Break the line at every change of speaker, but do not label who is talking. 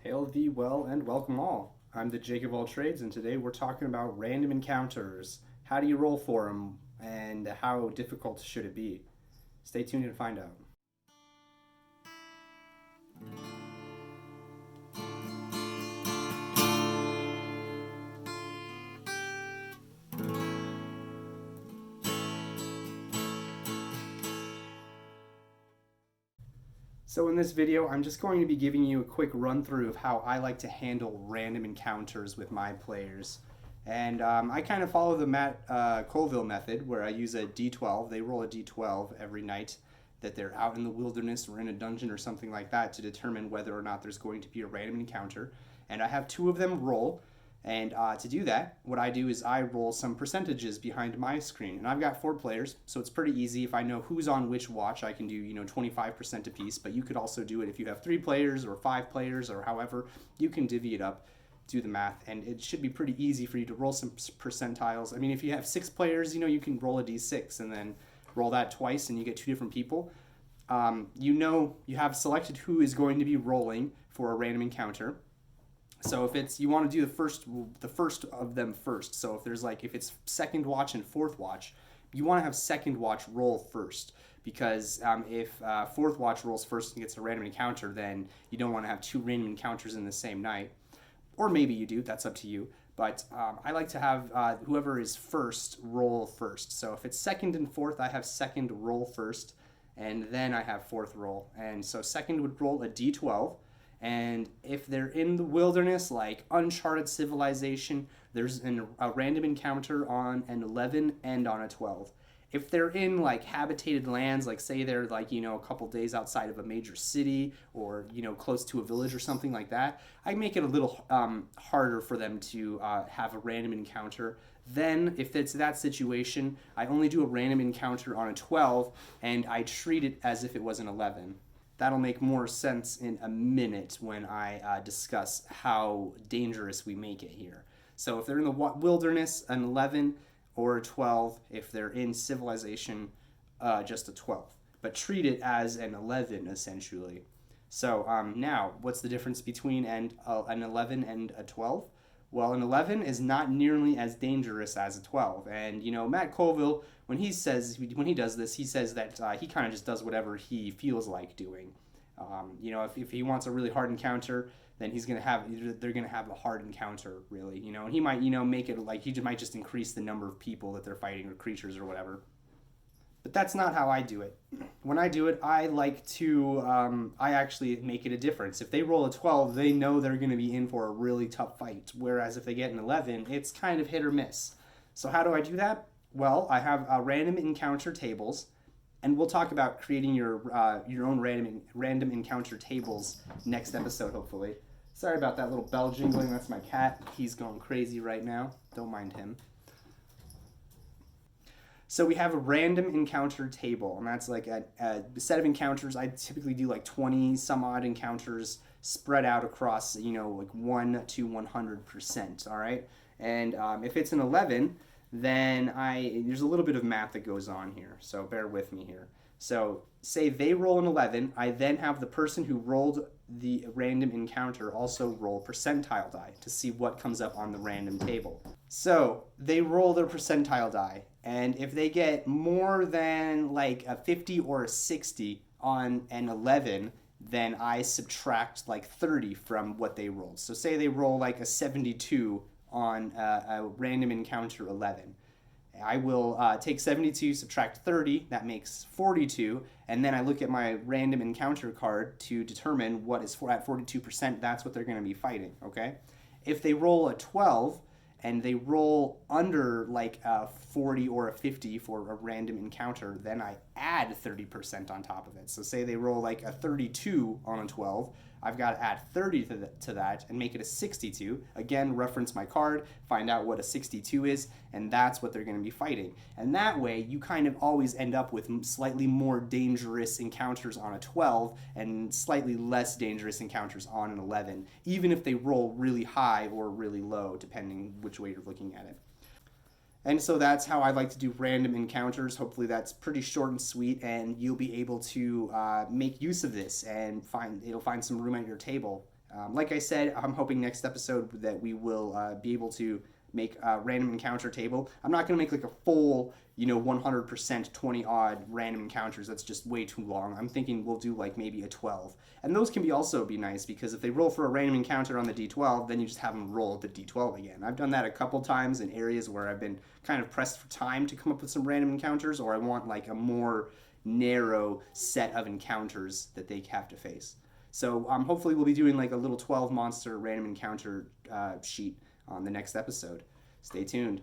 Hail thee well and welcome all. I'm the Jake of all trades, and today we're talking about random encounters. How do you roll for them, and how difficult should it be? Stay tuned and find out. So in this video, I'm just going to be giving you a quick run through of how I like to handle random encounters with my players. And I kind of follow the Colville method, where I use a d12. They roll a d12 every night that they're out in the wilderness or in a dungeon or something like that to determine whether or not there's going to be a random encounter. And I have two of them roll. And to do that, what I do is I roll some percentages behind my screen. And I've got 4 players, so it's pretty easy. If I know who's on which watch, I can do 25% apiece. But you could also do it if you have 3 players or 5 players or however. You can divvy it up, do the math, and it should be pretty easy for you to roll some percentiles. I mean, if you have 6 players, you can roll a d6 and then roll that twice, and you get 2 different people. You have selected who is going to be rolling for a random encounter. So if you want to do the first of them first. So if it's second watch and fourth watch, you want to have second watch roll first, because if fourth watch rolls first and gets a random encounter, then you don't want to have 2 random encounters in the same night. Or maybe you do, that's up to you. But I like to have whoever is first roll first. So if it's second and fourth, I have second roll first, and then I have fourth roll. And so second would roll a d12. And if they're in the wilderness, like uncharted civilization, there's a random encounter on an 11 and on a 12. If they're in like habitated lands, like say they're a couple days outside of a major city or close to a village or something like that, I make it a little harder for them to have a random encounter. Then if it's that situation, I only do a random encounter on a 12, and I treat it as if it was an 11. That'll make more sense in a minute when I discuss how dangerous we make it here. So if they're in the wilderness, an 11 or a 12. If they're in civilization, just a 12. But treat it as an 11, essentially. So now, what's the difference between an 11 and a 12? Well, an 11 is not nearly as dangerous as a 12. And, Matt Colville, when he does this, he says that he kind of just does whatever he feels like doing. If he wants a really hard encounter, then they're going to have a hard encounter, really. And he might, make it like he might just increase the number of people that they're fighting or creatures or whatever. But that's not how I do it. When I do it, I like to, I actually make it a difference. If they roll a 12, they know they're going to be in for a really tough fight. Whereas if they get an 11, it's kind of hit or miss. So how do I do that? Well, I have random encounter tables, and we'll talk about creating your own random encounter tables next episode, hopefully. Sorry about that little bell jingling. That's my cat. He's going crazy right now. Don't mind him. So we have a random encounter table, and that's like a set of encounters. I typically do like 20 some odd encounters spread out across, like 1 to 100%, all right? And if it's an 11, then there's a little bit of math that goes on here, so bear with me here. So say they roll an 11, I then have the person who rolled the random encounter also roll percentile die to see what comes up on the random table. So they roll their percentile die, and if they get more than like a 50 or a 60 on an 11, then I subtract like 30 from what they rolled. So say they roll like a 72 on a random encounter 11. I will take 72, subtract 30, that makes 42, and then I look at my random encounter card to determine what is at 42%, that's what they're going to be fighting, okay? If they roll a 12, and they roll under like a 40 or a 50 for a random encounter, then I add 30% on top of it. So say they roll like a 32 on a 12, I've got to add 30 to that and make it a 62. Again, reference my card, find out what a 62 is, and that's what they're going to be fighting. And that way, you kind of always end up with slightly more dangerous encounters on a 12 and slightly less dangerous encounters on an 11, even if they roll really high or really low, depending which way you're looking at it. And so that's how I like to do random encounters. Hopefully that's pretty short and sweet, and you'll be able to make use of this and it'll find some room at your table Like I said, I'm hoping next episode that we will be able to make a random encounter table. I'm not going to make like a full, 100% 20 odd random encounters. That's just way too long. I'm thinking we'll do like maybe a 12. And those can also be nice because if they roll for a random encounter on the D12, then you just have them roll the D12 again. I've done that a couple times in areas where I've been kind of pressed for time to come up with some random encounters, or I want like a more narrow set of encounters that they have to face. So hopefully we'll be doing like a little 12 monster random encounter sheet on the next episode. Stay tuned.